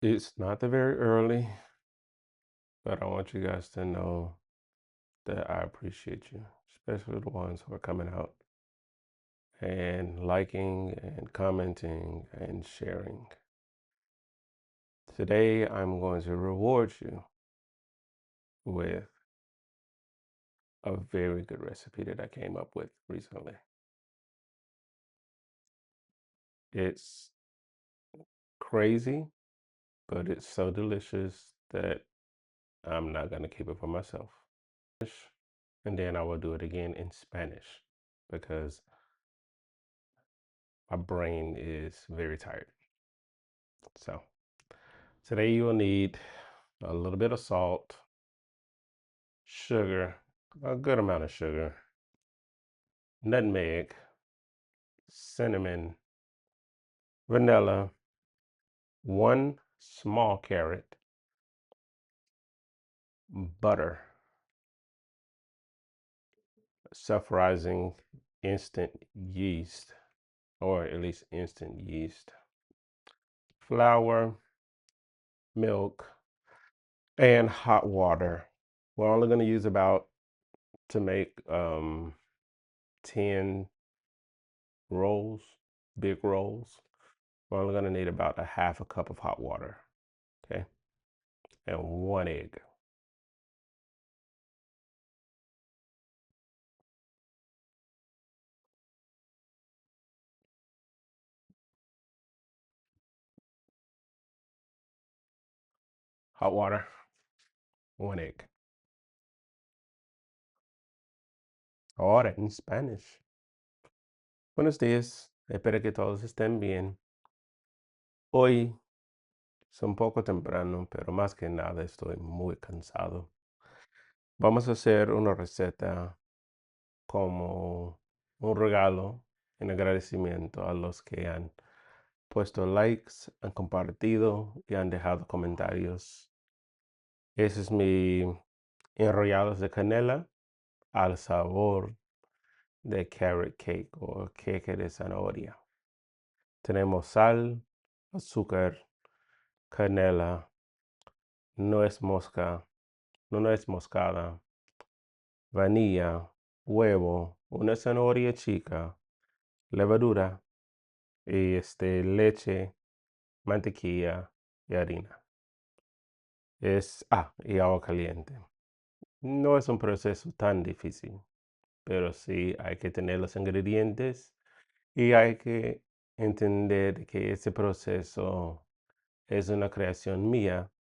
It's not the very early, but I want you guys to know that I appreciate you, especially the ones who are coming out and liking and commenting and sharing. Today, I'm going to reward you with a very good recipe that I came up with recently. It's crazy, but it's so delicious that I'm not going to keep it for myself. And then I will do it again in Spanish because my brain is very tired. So today you will need a little bit of salt, sugar, a good amount of sugar, nutmeg, cinnamon, vanilla, one small carrot, butter, self-rising instant yeast, or at least instant yeast, flour, milk, and hot water. We're only going to use about to make 10 rolls, big rolls. We're only going to need about a half a cup of hot water, okay, and one egg. Hot water, one egg. Ahora en Spanish. Buenos días, espero que todos estén bien. Hoy es un poco temprano, pero más que nada estoy muy cansado. Vamos a hacer una receta como un regalo en agradecimiento a los que han puesto likes, han compartido y han dejado comentarios. Ese es mi enrollados de canela al sabor de carrot cake o queque de zanahoria. Tenemos sal, azúcar, canela, nuez mosca, nuez moscada, vanilla, huevo, una zanahoria chica, levadura y leche, mantequilla y harina. Y agua caliente. No es un proceso tan difícil, pero sí hay que tener los ingredientes y hay que entender que ese proceso es una creación mía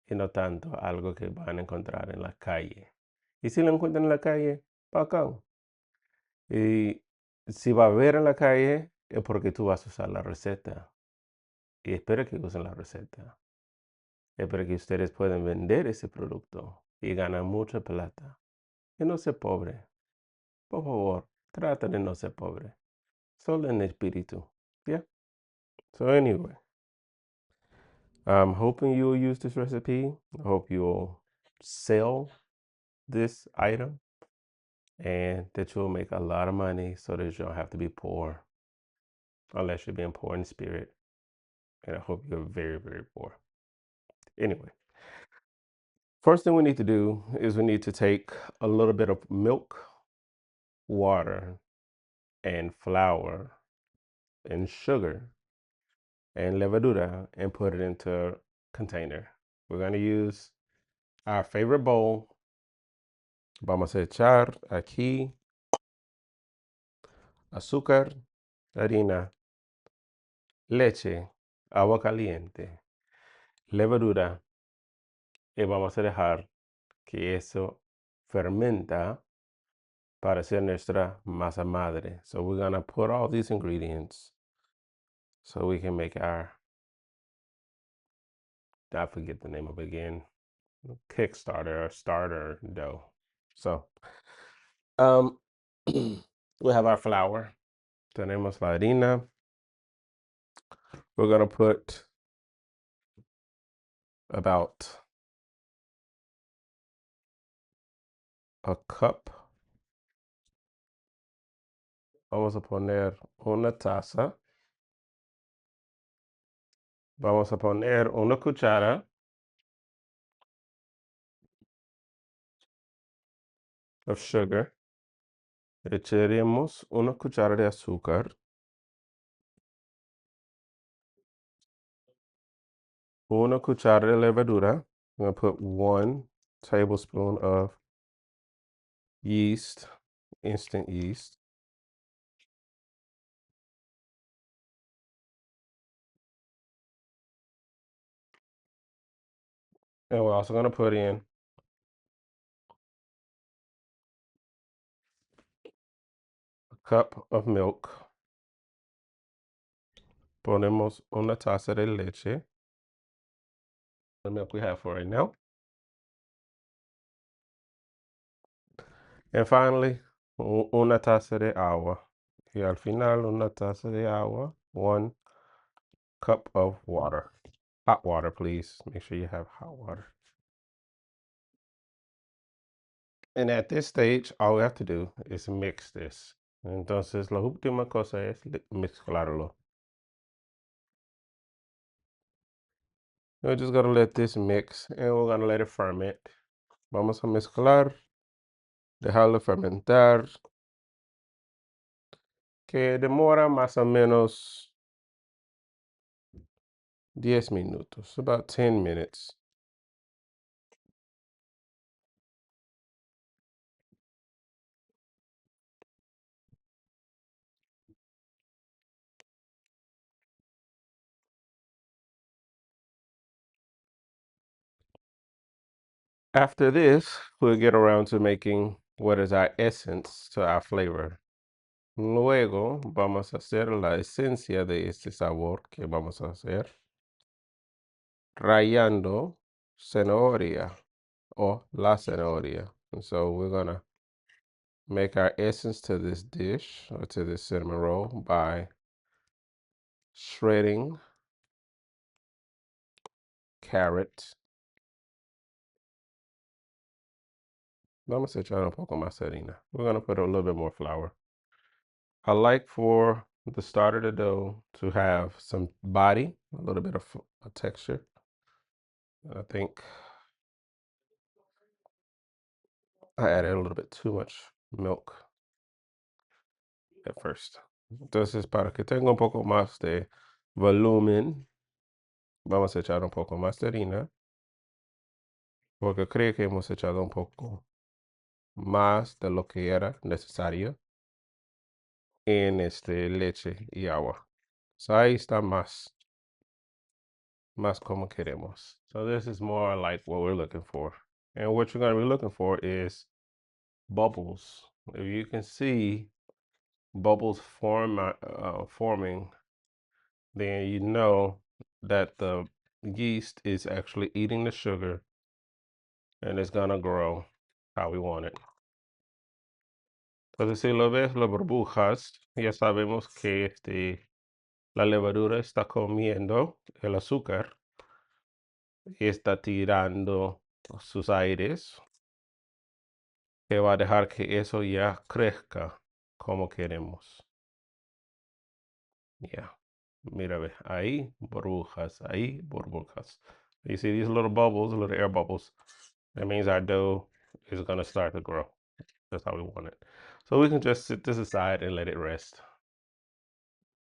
y no tanto algo que van a encontrar en la calle. Y si lo encuentran en la calle, bacán. Y si va a ver en la calle, es porque tú vas a usar la receta. Y espero que usen la receta. Espero que ustedes puedan vender ese producto y ganar mucha plata. Y no ser pobre. Por favor, trata de no ser pobre. Solo en espíritu. Yeah. So anyway, I'm hoping you'll use this recipe. I hope you'll sell this item and that you'll make a lot of money so that you don't have to be poor unless you're being poor in spirit. And I hope you're very, very poor. Anyway, first thing we need to do is we need to take a little bit of milk, water, and flour and sugar and levadura and put it into a container. We're going to use our favorite bowl. Vamos a echar aquí azúcar, harina, leche, agua caliente, levadura y vamos a dejar que eso fermenta para hacer nuestra masa madre. So we're gonna put all these ingredients so we can make our, I forget the name of it again, Kickstarter or starter dough. So um, we have our flour. Tenemos la harina. We're gonna put about a cup. Vamos a poner una taza Vamos a poner una cuchara of sugar. Echaremos una cuchara de azúcar. Una cuchara de levadura. I'm going to put 1 tablespoon of yeast, instant yeast. And we're also going to put in a cup of milk. Ponemos una taza de leche. The milk we have for right now. And finally, una taza de agua. Y al final, una taza de agua. 1 cup of water. Hot water, please. Make sure you have hot water. And at this stage, all we have to do is mix this. Entonces, la última cosa es mezclarlo. We're just gonna let this mix and we're gonna let it ferment. Vamos a mezclar, dejarlo fermentar, que demora más o menos 10 minutos, about 10 minutes. After this, we'll get around to making what is our essence to our flavor. Luego vamos a hacer la esencia de este sabor que vamos a hacer rayando zanahoria or la zanahoria. And so we're gonna make our essence to this dish or to this cinnamon roll by shredding carrot. Vamos a echar un poco más harina. We're gonna put a little bit more flour. I like for the start of the dough to have some body, a little bit of a texture. I think I added a little bit too much milk at first. Entonces, para que tenga un poco más de volumen, vamos a echar un poco más de harina, porque creo que hemos echado un poco más de lo que era necesario en leche y agua. So ahí está más como queremos. So this is more like what we're looking for. And what you're going to be looking for is bubbles. If you can see bubbles forming, then you know that the yeast is actually eating the sugar and it's going to grow how we want it. Entonces, si lo ves, las burbujas, ya sabemos que la levadura está comiendo el azúcar y está tirando sus aires, que va a dejar que eso ya crezca como queremos. Yeah. Mira, ve, ahí burbujas, ahí burbujas. You see these little bubbles, little air bubbles. That means our dough is going to start to grow. That's how we want it. So we can just sit this aside and let it rest.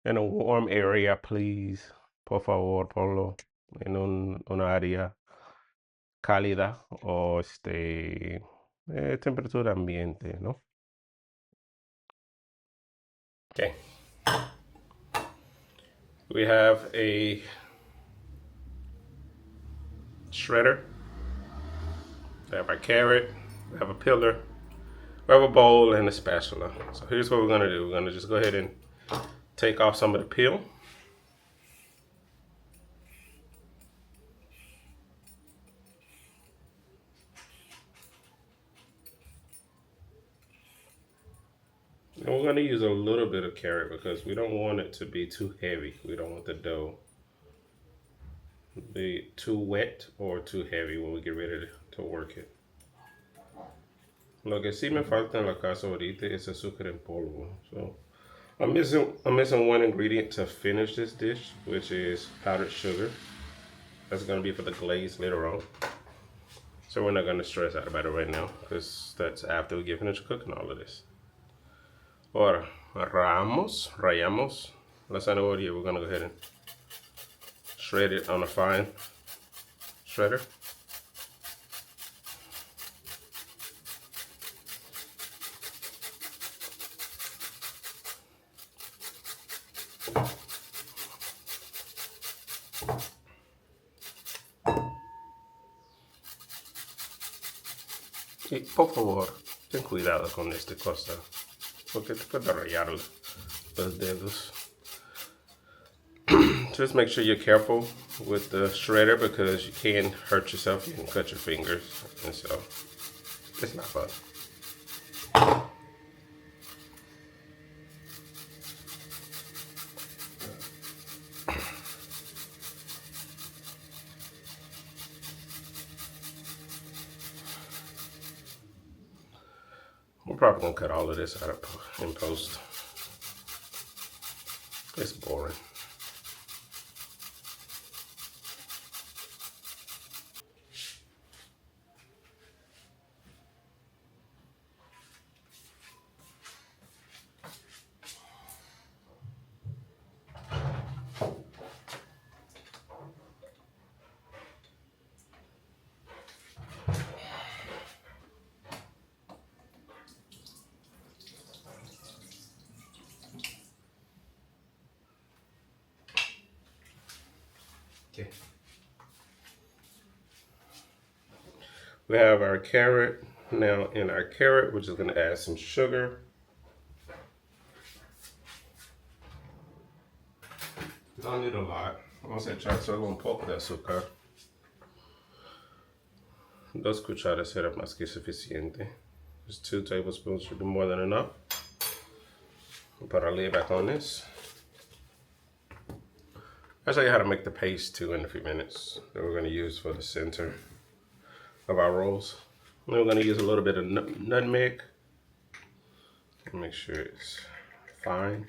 In a warm area, please. Por favor, ponlo en una área cálida o temperatura ambiente, ¿no? Okay. We have a shredder. We have our carrot. We have a pillar. We have a bowl and a spatula. So here's what we're gonna do. We're gonna just go ahead and take off some of the peel. And we're gonna use a little bit of carrot because we don't want it to be too heavy. We don't want the dough to be too wet or too heavy when we get ready to work it. Lo que sí me falta en la casa ahorita es azúcar en polvo. So I'm missing one ingredient to finish this dish, which is powdered sugar. That's gonna be for the glaze later on. So we're not gonna stress out about it right now, because that's after we get finished cooking all of this. Ahora, rayamos la zanahoria. We're gonna go ahead and shred it on a fine shredder. Y por favor, ten cuidado con esta cosa, porque te puede rayar los dedos. Just make sure you're careful with the shredder, because you can hurt yourself. You can cut your fingers, and so it's not fun. We're probably gonna cut all of this out in post. It's boring. Okay. We have our carrot. Now in our carrot, we're just gonna add some sugar. Don't need a lot. Vamos a echar solo un poco de azúcar. 2 cucharas será más que suficiente. Just 2 tablespoons should be more than enough. We'll put our lid back on this. I'll show you how to make the paste too in a few minutes that we're going to use for the center of our rolls. And we're going to use a little bit of nutmeg. Make sure it's fine.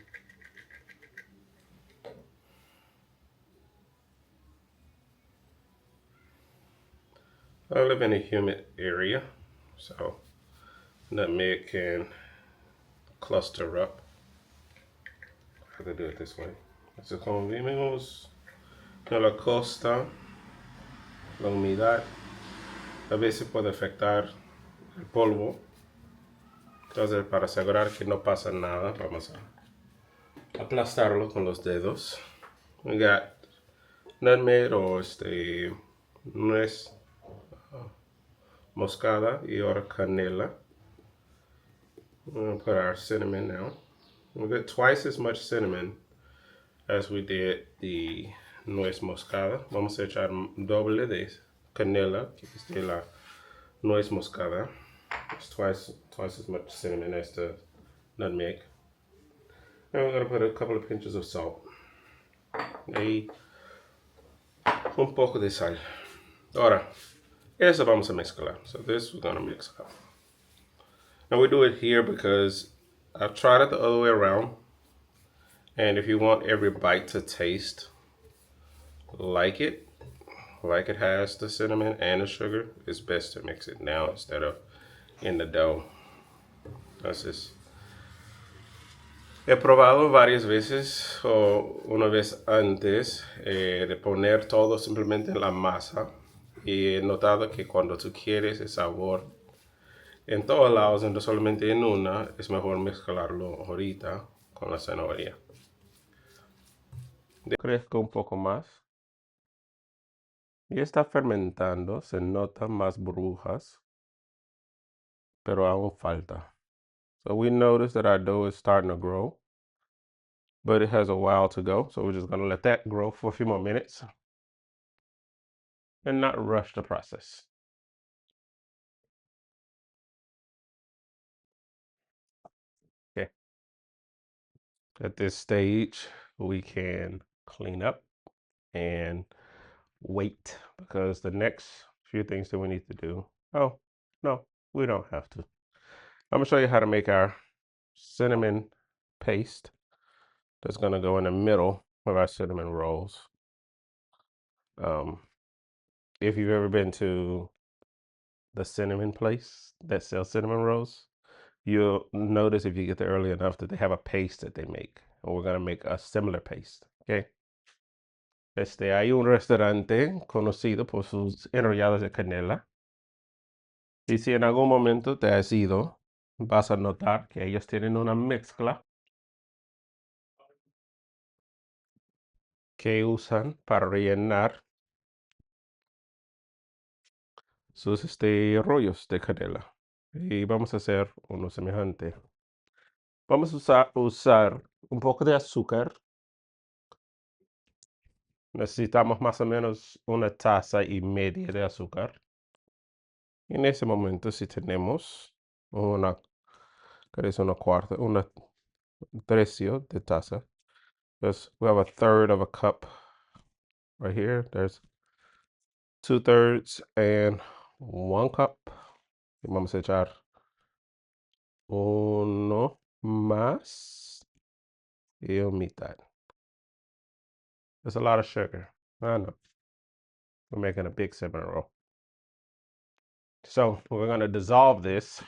I live in a humid area, so nutmeg can cluster up. I have to do it this way. Así como vimos en la costa, la humedad a veces puede afectar el polvo. Entonces, para asegurar que no pasa nada, vamos a aplastarlo con los dedos. We got nutmeg o nuez moscada y ahora canela. We're gonna put our cinnamon now. We got twice as much cinnamon as we did the nuez moscada. Vamos a echar doble de canela, que es de la nuez moscada. It's twice as much cinnamon as the nutmeg. And we're gonna put a couple of pinches of salt. Y un poco de sal. Ahora, eso vamos a mezclar. So this we're gonna mix up. And we do it here because I've tried it the other way around. And if you want every bite to taste like it has the cinnamon and the sugar, it's best to mix it now instead of in the dough. Entonces, he probado varias veces o una vez antes de poner todo simplemente en la masa, y he notado que cuando tú quieres el sabor en todos lados, no solamente en una, es mejor mezclarlo ahorita con la zanahoria. Crezco un poco más y está fermentando, se notan más burbujas, pero aún falta. So we notice that our dough is starting to grow, but it has a while to go. So we're just gonna let that grow for a few more minutes and not rush the process. Okay. At this stage, we can clean up and wait, because the next few things that we need to do. Oh, no, we don't have to. I'm gonna show you how to make our cinnamon paste. that's gonna go in the middle of our cinnamon rolls. Um, if you've ever been to the cinnamon place that sells cinnamon rolls, you'll notice if you get there early enough that they have a paste that they make. And we're gonna make a similar paste, okay? Hay un restaurante conocido por sus enrollados de canela. Y si en algún momento te has ido, vas a notar que ellos tienen una mezcla que usan para rellenar sus rollos de canela. Y vamos a hacer uno semejante. Vamos a usar un poco de azúcar. Necesitamos más o menos una taza y media de azúcar. En ese momento, si tenemos una, ¿qué es una cuarta? Un tercio de taza. Because we have a third of a cup right here. There's 2/3 and 1 cup. Y vamos a echar uno más y mitad. That's a lot of sugar. I know. We're making a big cinnamon roll. So we're going to dissolve this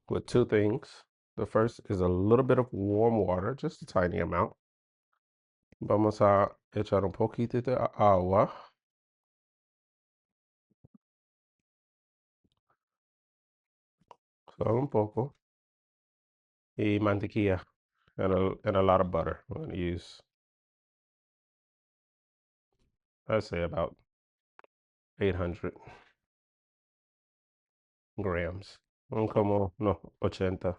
with two things. The first is a little bit of warm water, just a tiny amount. Vamos a echar un poquito de agua. Solo un poco. Y mantequilla and a lot of butter. I'm going to use, I'd say about 800 grams. Como, no, 80.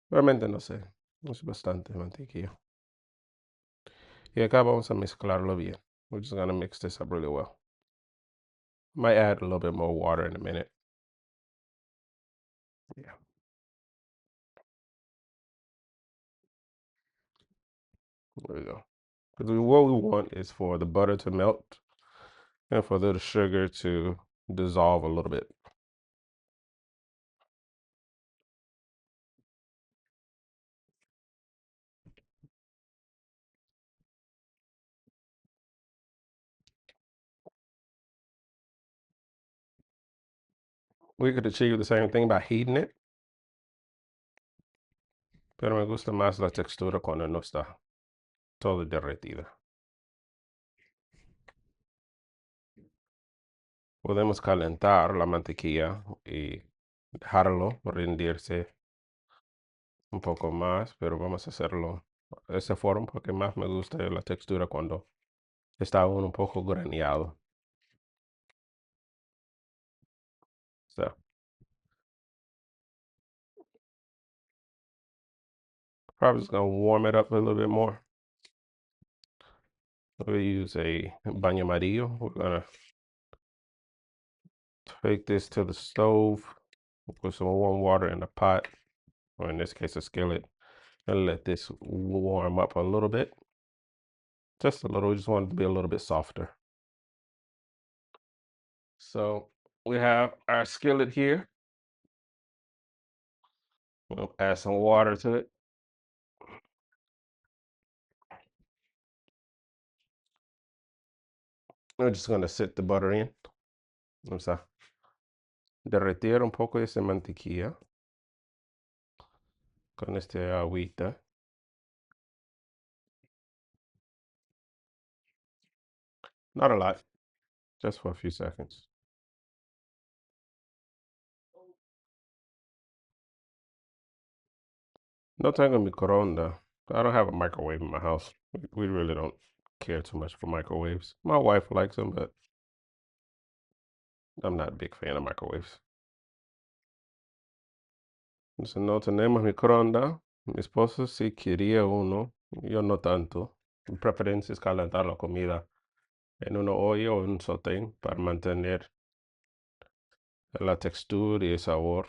Realmente no sé. Es bastante mantequilla. Y acá vamos a mezclarlo bien. We're just going to mix this up really well. Might add a little bit more water in a minute. Yeah. There we go. Because what we want is for the butter to melt and for the sugar to dissolve a little bit. We could achieve the same thing by heating it, pero me gusta más la textura cuando no está todo derretida. Podemos calentar la mantequilla y dejarlo rendirse un poco más, pero vamos a hacerlo de esa forma porque más me gusta la textura cuando está aún un poco graneado. So, probably just gonna warm it up a little bit more. We use a baño amarillo. We're gonna take this to the stove, put some warm water in a pot, or in this case a skillet, and let this warm up a little bit. Just a little, we just want it to be a little bit softer. So we have our skillet here. We'll add some water to it. We're just gonna sit the butter in. Vamos a derretir un poco esa mantequilla con este agüita. Not a lot, just for a few seconds. No tengo microondas. I don't have a microwave in my house. We really don't care too much for microwaves. My wife likes them, but I'm not a big fan of microwaves. Entonces no tenemos microondas. Mi esposo sí quería uno, yo no tanto. Mi preferencia es calentar la comida en una olla o en un sartén para mantener la textura y el sabor.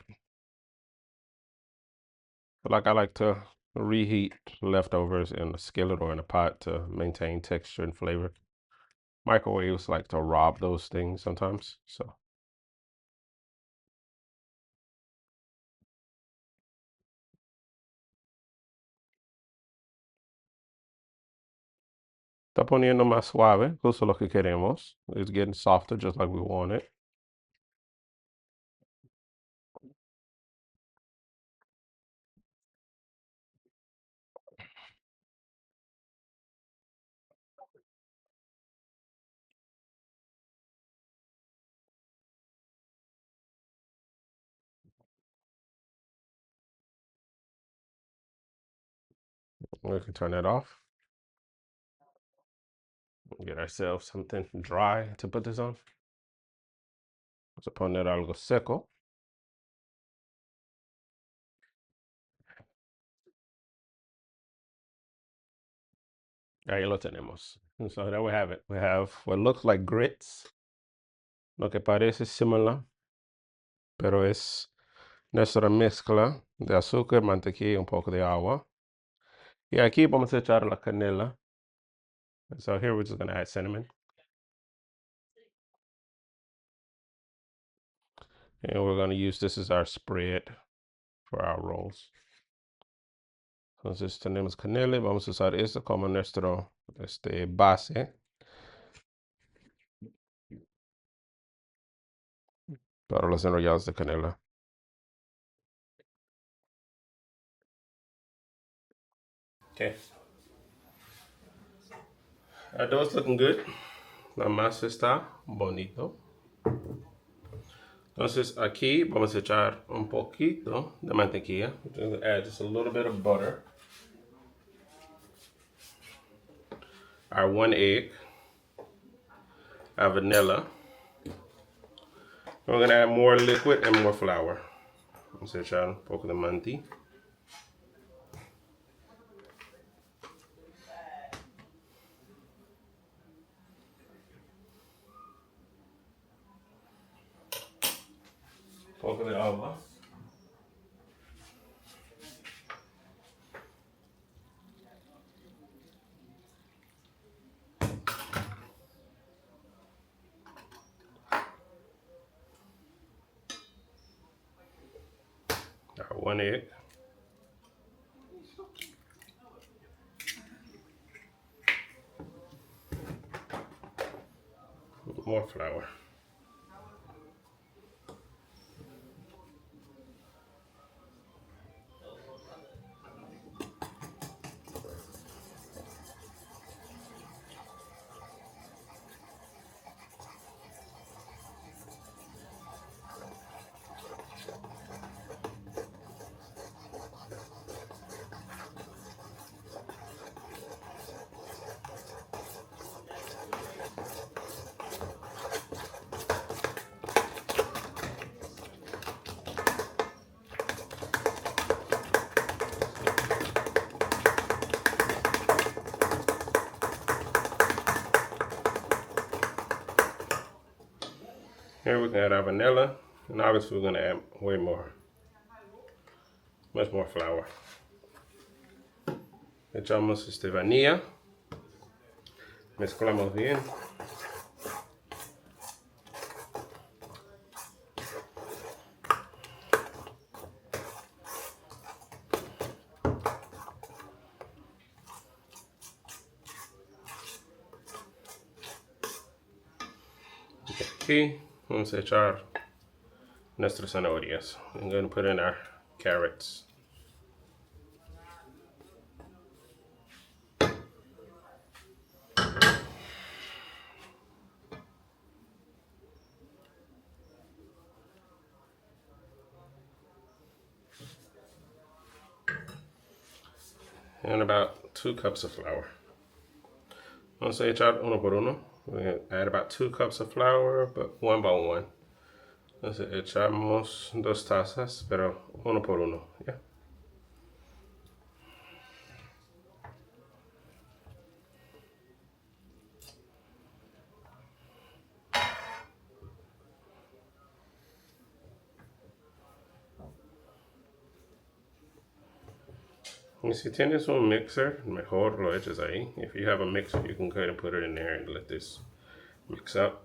Like I like to reheat leftovers in a skillet or in a pot to maintain texture and flavor. Microwaves like to rob those things sometimes. So Está poniendo más suave, justo lo que queremos. It's getting softer just like we want it. We can turn it off. Get ourselves something dry to put this on. Vamos a poner algo seco. Ahí lo tenemos. And so there we have it. We have what looks like grits. Lo que parece similar, pero es nuestra mezcla de azúcar, mantequilla y un poco de agua. Y aquí vamos a echar la canela. So here we're just going to add cinnamon. And we're going to use this as our spread for our rolls. Entonces tenemos canela y vamos a usar esto como nuestro base para los enrollados de canela. Okay. Our dough's looking good. La masa está bonito. Entonces aquí vamos a echar un poquito de mantequilla. We're going to add just a little bit of butter. Our 1 egg. Our vanilla. We're going to add more liquid and more flour. Vamos a echar un poco de manti. Un poco de agua. Our 1 egg. More flour. Here we can add our vanilla, and obviously we're going to add way more, much more flour. Echamos vanilla, mezclamos bien. Aquí vamos a echar nuestras zanahorias. I'm going to put in our carrots. And about 2 cups of flour. Vamos a echar uno por uno. We're going to add about 2 cups of flour, but one by one. Entonces echamos 2 tazas, pero uno por uno. Yeah. Y si tienes un mixer, mejor lo echas ahí. If you have a mixer, you can go ahead and put it in there and let this mix up.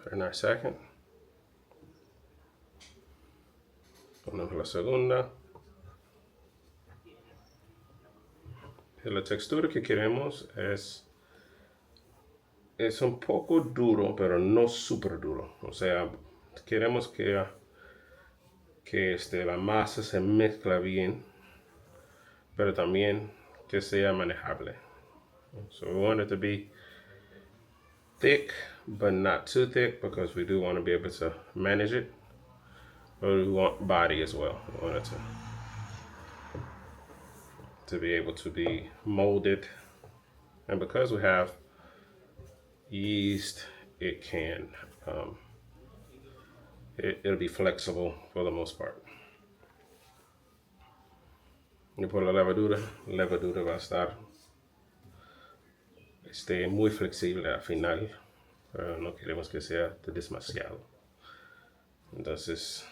frenar second. Ponemos la segunda. Y la textura que queremos es un poco duro, pero no súper duro. O sea, queremos que la masa se mezcla bien, pero también que sea manejable. So we want it to be thick, but not too thick, because we do want to be able to manage it. But we want body as well. We want it to be able to be molded. And because we have yeast, it can, it'll be flexible for the most part. Y por la levadura va a estar muy flexible al final. No queremos que sea demasiado. Entonces,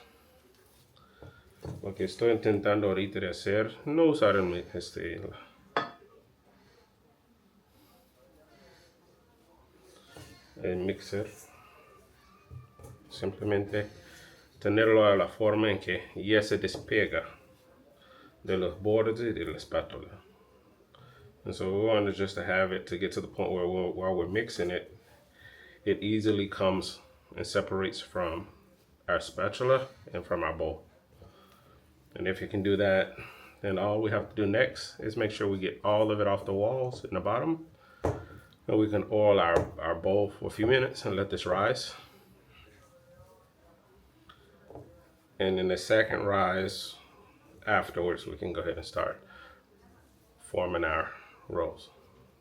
lo que estoy intentando ahorita de hacer, no usar el mixer, simplemente tenerlo a la forma en que ya se despega de los bordes de la espátula. And so we wanted just to have it to get to the point where while we're mixing it, it easily comes and separates from our spatula and from our bowl. And if you can do that, then all we have to do next is make sure we get all of it off the walls in the bottom. And we can oil our bowl for a few minutes and let this rise. And in the second rise afterwards, we can go ahead and start forming our rolls.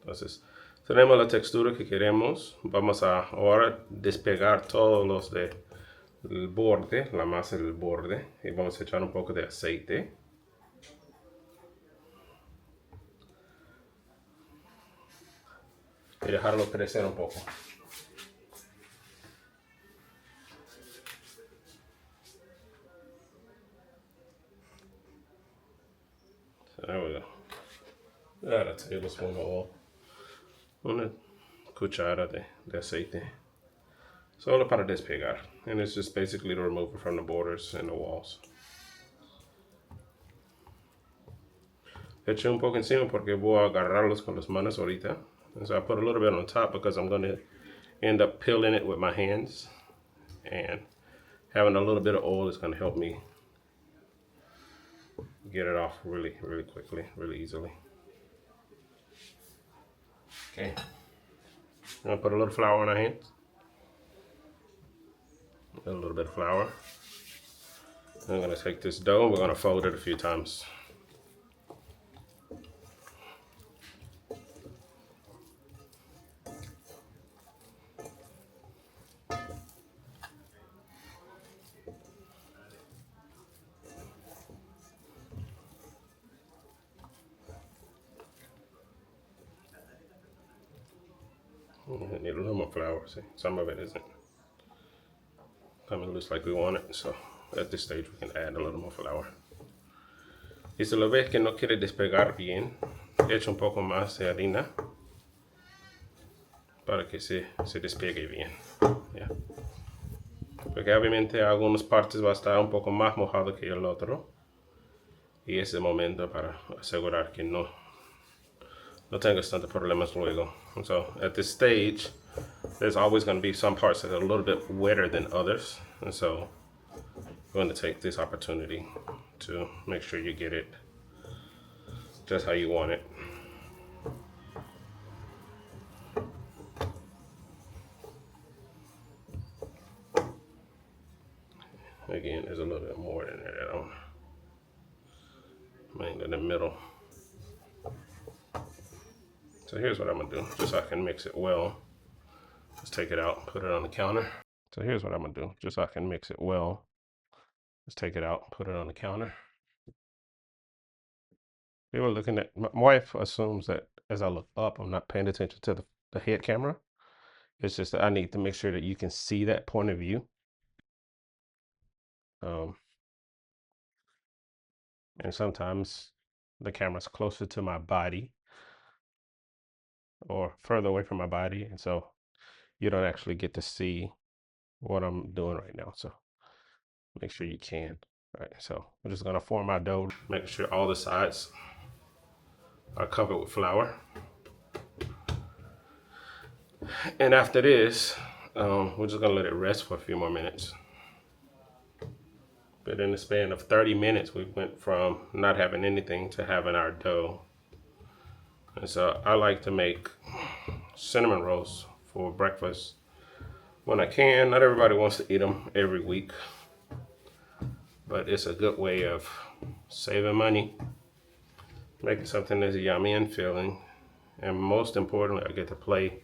Entonces, tenemos la textura que queremos. Vamos a ahora despegar todos los del borde, la masa del borde, y vamos a echar un poco de aceite. Y dejarlo crecer un poco. So there we go. Add a tablespoon of oil. Una cuchara de aceite. Solo para despegar. And it's just basically to remove it from the borders and the walls. Eché un poco encima porque voy a agarrarlos con las manos ahorita. And so I put a little bit on top because I'm going to end up peeling it with my hands. And having a little bit of oil is going to help me get it off really, really quickly, really easily. Okay. I'm going to put a little flour on our hands. A little bit of flour. I'm going to take this dough and we're going to fold it a few times. I need a little more flour. See, some of it isn't coming loose like we want it, so at this stage we can add a little more flour. Y si lo ves que no quiere despegar bien, echa un poco más de harina para que se despegue bien. Yeah. Porque obviamente algunas partes va a estar un poco más mojado que el otro, y es el momento para asegurar que no tengas tantos problemas luego. And so at this stage, there's always going to be some parts that are a little bit wetter than others. And so I'm going to take this opportunity to make sure you get it just how you want it. Again, there's a little bit more in there that I'm in the middle. So here's what I'm gonna do, just so I can mix it well. Just take it out, put it on the counter. So here's what I'm gonna do, just so I can mix it well. Just take it out, put it on the counter. We were looking at, my wife assumes that as I look up, I'm not paying attention to the head camera. It's just that I need to make sure that you can see that point of view. And sometimes the camera's closer to my body or further away from my body, and so you don't actually get to see what I'm doing right now. So make sure you can. All right, so we're just gonna form our dough. Make sure all the sides are covered with flour. And after this, we're just gonna let it rest for a few more minutes. But in the span of 30 minutes, we went from not having anything to having our dough. And so I like to make cinnamon rolls for breakfast when I can. Not everybody wants to eat them every week, but it's a good way of saving money, making something that's yummy and filling, and most importantly, I get to play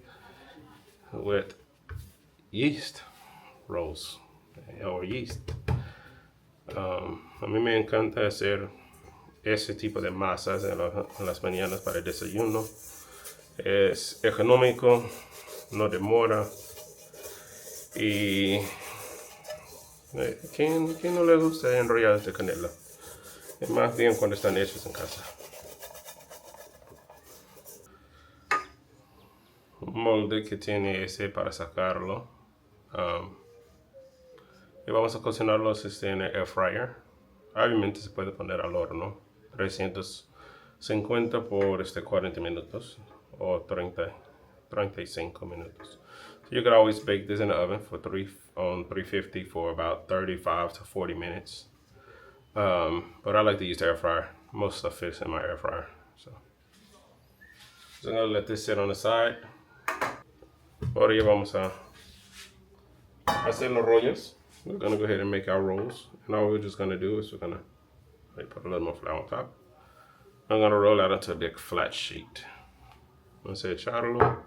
with yeast rolls or yeast. A mí me encanta hacer ese tipo de masas en las mañanas para el desayuno. Es económico, no demora y ¿quién no le gusta enrollar de canela? Es más bien cuando están hechos en casa. Un molde que tiene ese para sacarlo. Y vamos a cocinarlos en el air fryer. Obviamente se puede poner al horno. 350 por 40 minutos o 35 minutos. So you could always bake this in the oven for 350 for about 35 to 40 minutes. But I like to use the air fryer. Most stuff fits in my air fryer. So I'm gonna let this sit on the side. Ahora ya vamos a hacer los rollos. We're gonna go ahead and make our rolls. And all we're just gonna do is we're gonna put a little more flour on top. I'm gonna roll out onto a big flat sheet. Vamos a echarlo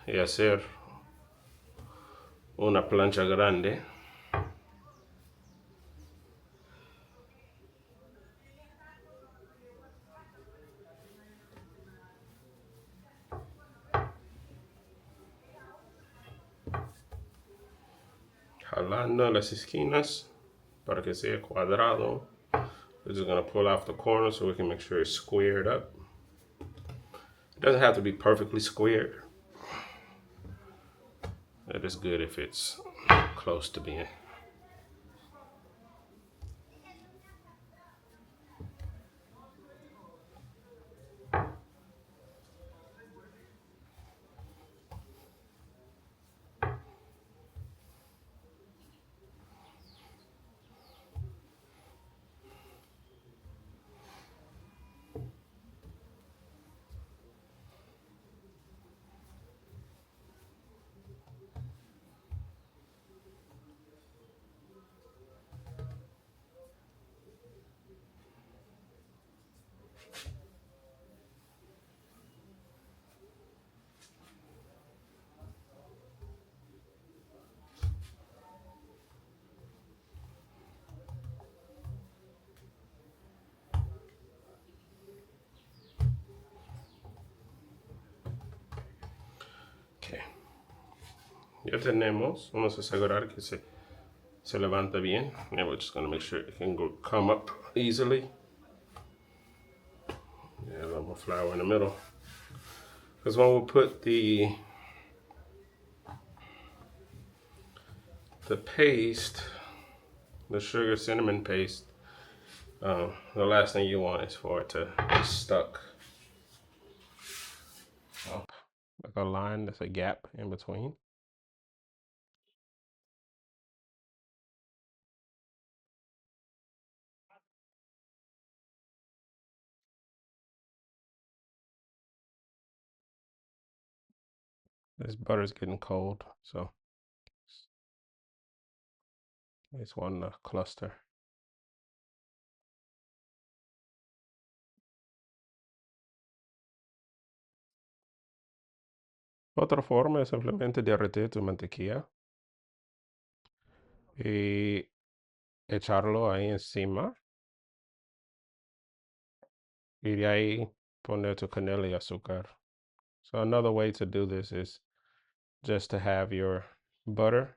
y hacer una plancha grande. Jalando las esquinas para que sea cuadrado. We're just gonna pull off the corner so we can make sure it's squared up. It doesn't have to be perfectly squared. It is good if it's close to being. Okay. Ya tenemos. Vamos a asegurar que se levanta bien. And we're just gonna make sure it can come up easily. Yeah, a little more flour in the middle. Because when we put the paste, the sugar cinnamon paste, the last thing you want is for it to be stuck. Like a line, that's a gap in between. This butter's getting cold, so it's one cluster. Otra forma es simplemente derretir tu mantequilla y echarlo ahí encima y de ahí poner tu canela y azúcar. So another way to do this is just to have your butter,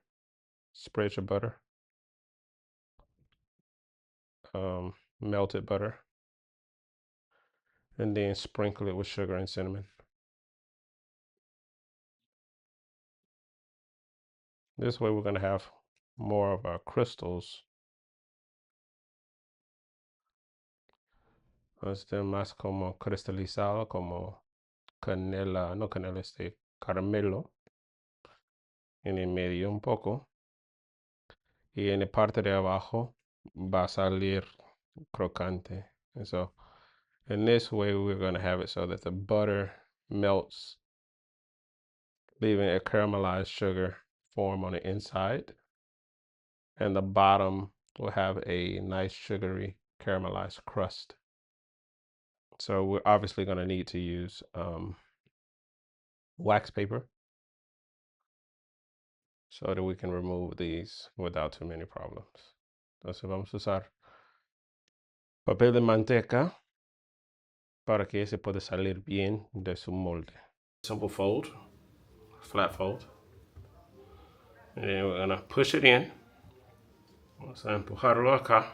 spread your butter, melted butter, and then sprinkle it with sugar and cinnamon. This way we're going to have more of our crystals. Este más como cristalizado, como canela, no canela, caramelo en el medio un poco. Y en la parte de abajo va a salir crocante. And so in this way, we're going to have it so that the butter melts, leaving a caramelized sugar form on the inside. And the bottom will have a nice sugary caramelized crust. So we're obviously going to need to use wax paper so that we can remove these without too many problems. Entonces vamos a usar papel de manteca para que se pueda salir bien de su molde. Simple fold, flat fold. And then we're gonna push it in. Vamos a empujarlo acá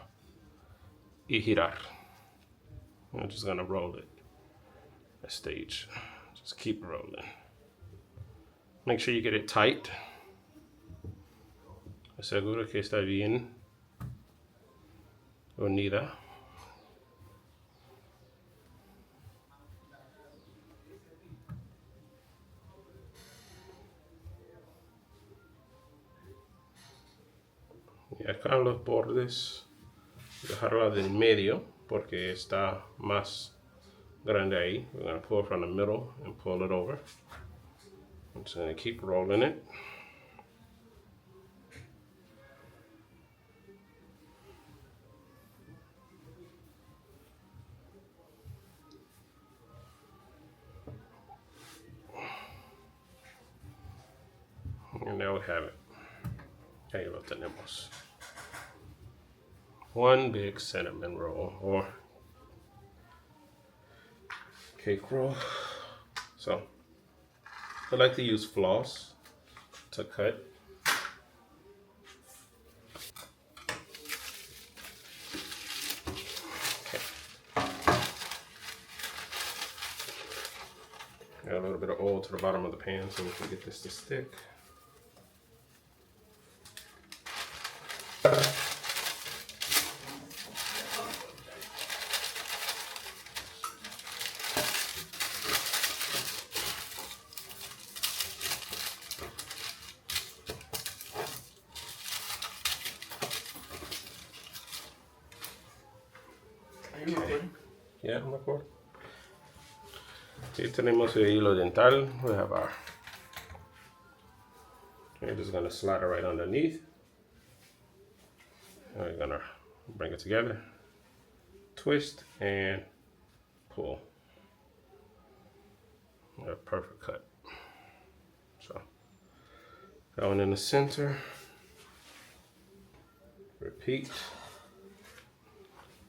y girar. I'm just gonna roll it a stage. Just keep rolling. Make sure you get it tight. Asegura que está bien unida. Y acá en los bordes, dejarla del medio porque está más grande ahí. We're going to pull from the middle and pull it over. I'm just going to keep rolling it. And there we have it. Ahí lo tenemos. One big cinnamon roll or cake roll. So I like to use floss to cut. Okay. Add a little bit of oil to the bottom of the pan so we can get this to stick. Are you recording? Yeah, I'm recording. Aquí tenemos el hilo dental. We have our. We're just gonna slide it right underneath. And we're gonna bring it together, twist, and pull. A perfect cut. So that one in the center. Repeat.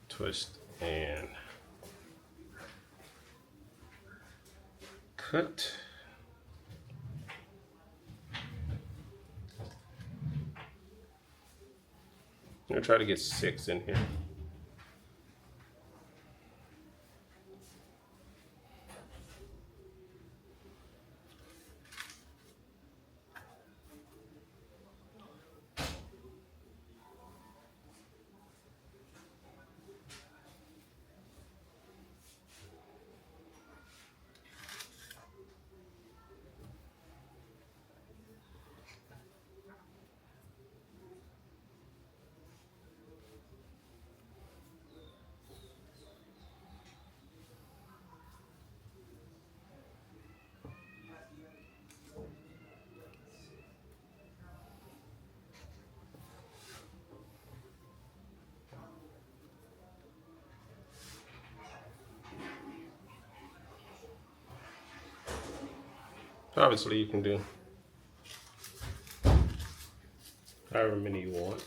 Twist and cut. I'm gonna try to get 6 in here. Obviously, you can do however many you want.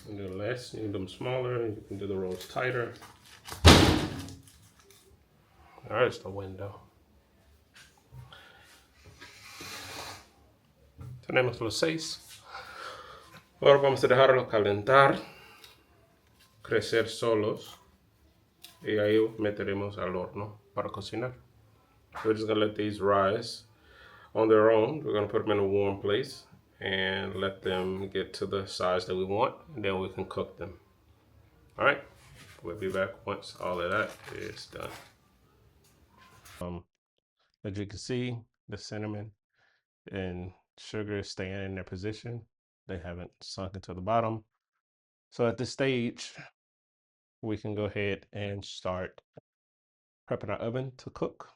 You can do less, you can do them smaller, you can do the rolls tighter. There's the window. Tenemos los 6. Ahora vamos a dejarlos calentar, crecer solos, y ahí meteremos al horno para cocinar. We're just gonna let these rise on their own. We're gonna put them in a warm place, and let them get to the size that we want, and then we can cook them. All right, we'll be back once all of that is done. As you can see, the cinnamon and sugar is staying in their position. They haven't sunk into the bottom. So at this stage, we can go ahead and start prepping our oven to cook.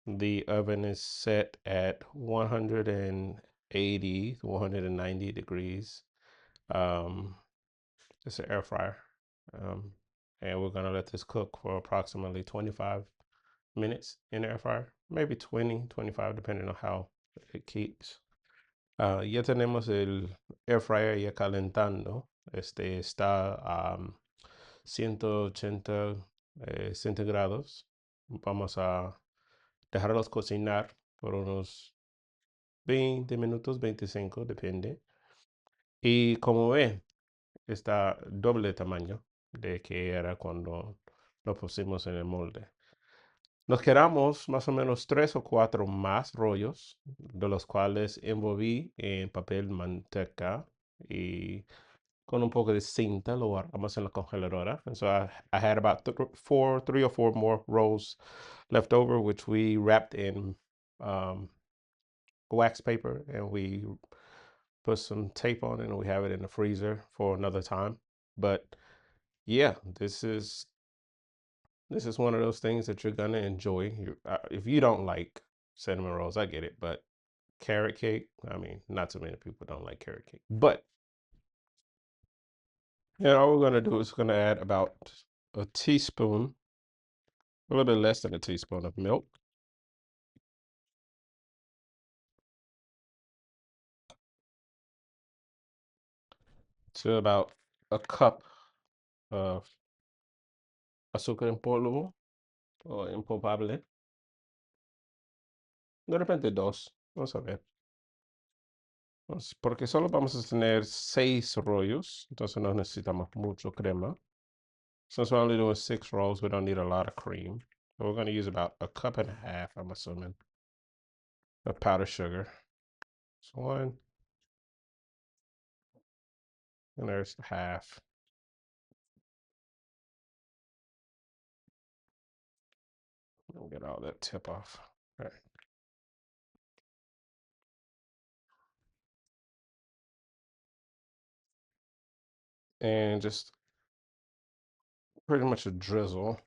The oven is set at 180 to 190 degrees. It's an air fryer. Um, and we're gonna let this cook for approximately 25 minutes in the air fryer, maybe 20, 25, depending on how it keeps. Ya tenemos el air fryer ya calentando. Este está a 180 centígrados. Vamos a dejarlos cocinar por unos 20 minutos, 25, depende. Y como ve, está doble tamaño de que era cuando lo pusimos en el molde. Nos quedamos más o menos 3 o 4 más rollos, de los cuales envolví en papel manteca y con un poco de cinta lo guardamos en la congeladora. And so I had about 3 or 4 more rolls left over, which we wrapped in wax paper, and we put some tape on it, and we have it in the freezer for another time. But yeah, this is one of those things that you're gonna enjoy. If you don't like cinnamon rolls, I get it, but carrot cake, I mean, not too many people don't like carrot cake. But all we're gonna do is gonna add about a teaspoon, a little bit less than a teaspoon of milk. To about a cup of azúcar en polvo o impalpable. De repente dos. Vamos a ver. Porque solo vamos a tener 6 rollos, entonces no necesitamos mucho crema. Since we're only doing 6 rolls, we don't need a lot of cream. So we're going to use about a cup and a half, I'm assuming, of powdered sugar. So 1, and there's half. We'll get all that tip off. All right. And just pretty much a drizzle,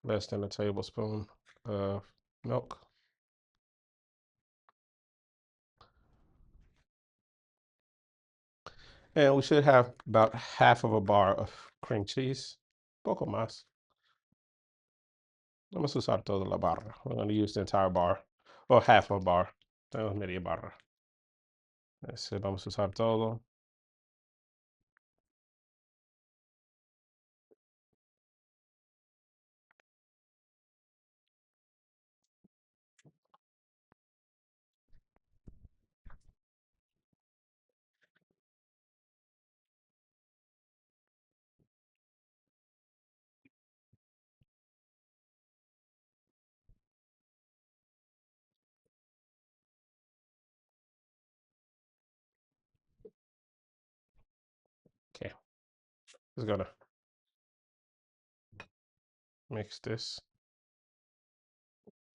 less than a tablespoon of milk. And we should have about half of a bar of cream cheese. Poco más. Vamos a usar toda la barra. We're going to use the entire bar, or half of a bar. Media barra. Vamos a usar todo. Okay. Just gonna mix this.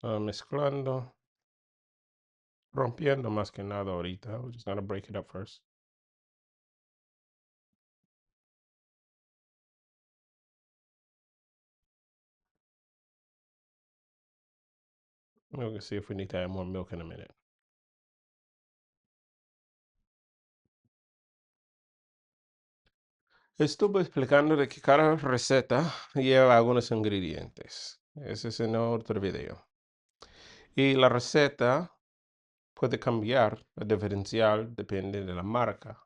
Mezclando. Rompiendo más que nada ahorita. We're just gonna break it up first. We're gonna see if we need to add more milk in a minute. Estuve explicando de que cada receta lleva algunos ingredientes. Ese es en otro video. Y la receta puede cambiar, el diferencial depende de la marca.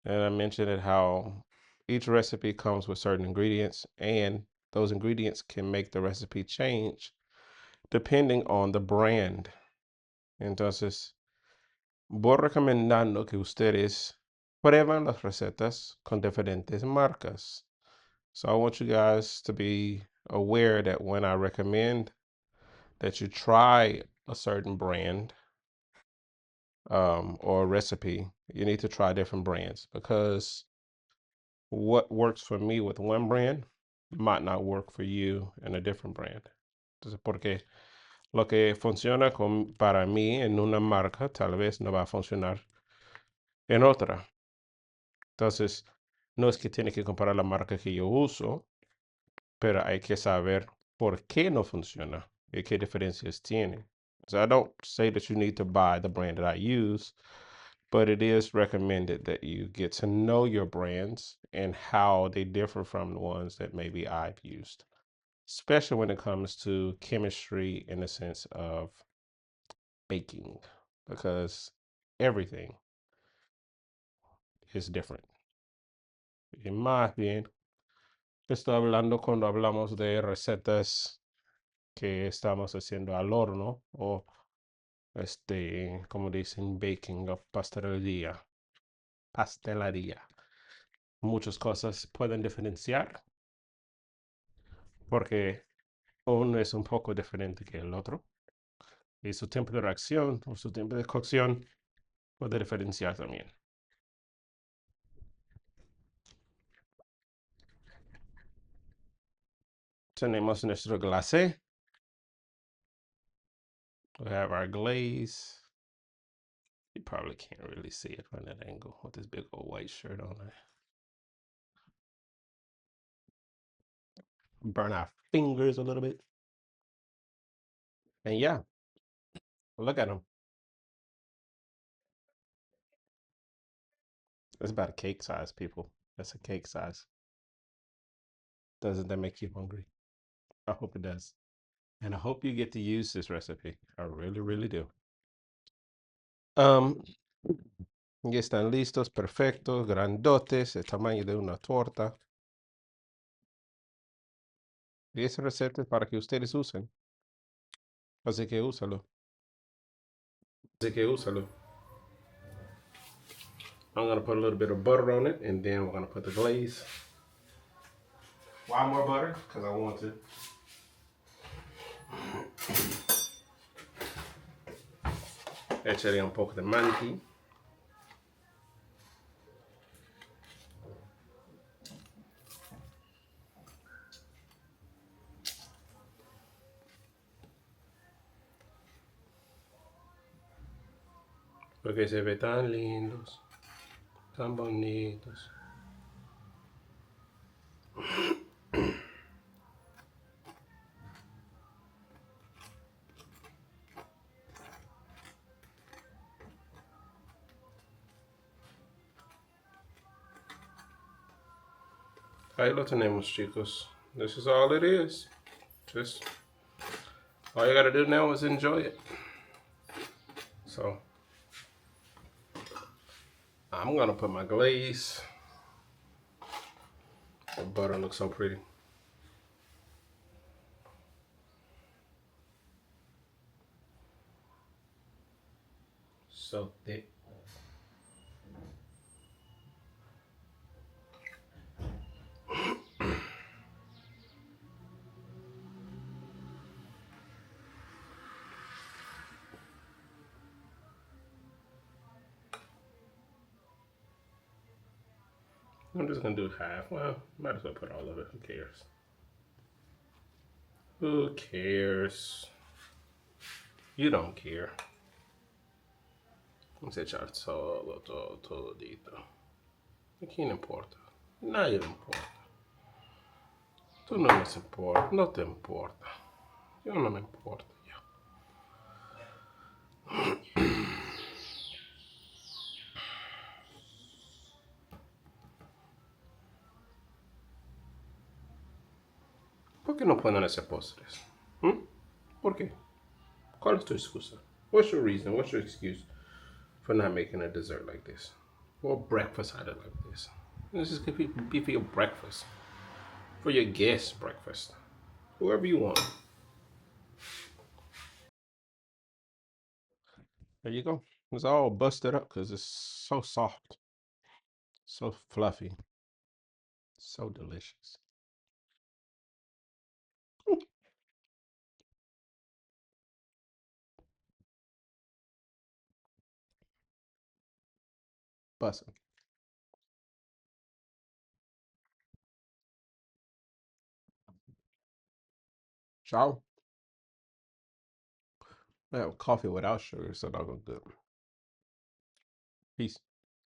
And I mentioned it how each recipe comes with certain ingredients, and those ingredients can make the recipe change depending on the brand. Entonces, voy recomendando que ustedes prueben las recetas con diferentes marcas. So I want you guys to be aware that when I recommend that you try a certain brand, or recipe, you need to try different brands because what works for me with one brand might not work for you in a different brand. Entonces, porque lo que funciona para mí en una marca tal vez no va a funcionar en otra. Entonces, no es que tiene que comparar la marca que yo uso, pero hay que saber por qué no funciona y qué diferencias tiene. So I don't say that you need to buy the brand that I use, but it is recommended that you get to know your brands and how they differ from the ones that maybe I've used, especially when it comes to chemistry in the sense of baking, because everything is different. Y más bien, estoy hablando cuando hablamos de recetas que estamos haciendo al horno o como dicen, baking o pastelería. Pastelería. Muchas cosas pueden diferenciar porque uno es un poco diferente que el otro y su tiempo de reacción o su tiempo de cocción puede diferenciar también. Tenemos nuestro glacé. We have our glaze. You probably can't really see it from that angle with this big old white shirt on. Burn our fingers a little bit. And yeah, look at them. It's about a cake size, people. That's a cake size. Doesn't that make you hungry? I hope it does. And I hope you get to use this recipe. I really, really do. Um, ya están listos, perfectos, grandotes, el tamaño de una torta. Y esa receta es para que ustedes usen. Así que úsalo. Así que úsalo. I'm going to put a little bit of butter on it, and then we're going to put the glaze. Why more butter? Because I want to. Echaré un poco de manti. Porque se ve tan lindos, tan bonitos. Ahí lo tenemos, chicos. This is all it is. Just all you gotta do now is enjoy it. So I'm gonna put my glaze. The butter looks so pretty. So thick. I'm just gonna do half. Well, might as well put all of it. Who cares? Who cares? You don't care. Vamos a echar todo, todo, todito. ¿A quién importa? Nadie le importa. Tú no nos importa, no te importa. Yo no me importa ya. ¿Por qué no pueden hacer postres? ¿Mm? ¿Por qué? ¿Cuál es tu excusa? What's your reason? What's your excuse for not making a dessert like this? Or breakfast item like this? This is gonna be for your breakfast. For your guests' breakfast. Whoever you want. There you go. It's all busted up because it's so soft. So fluffy. So delicious. Bussin'. Ciao. I have coffee without sugar, so that'll go good. Peace.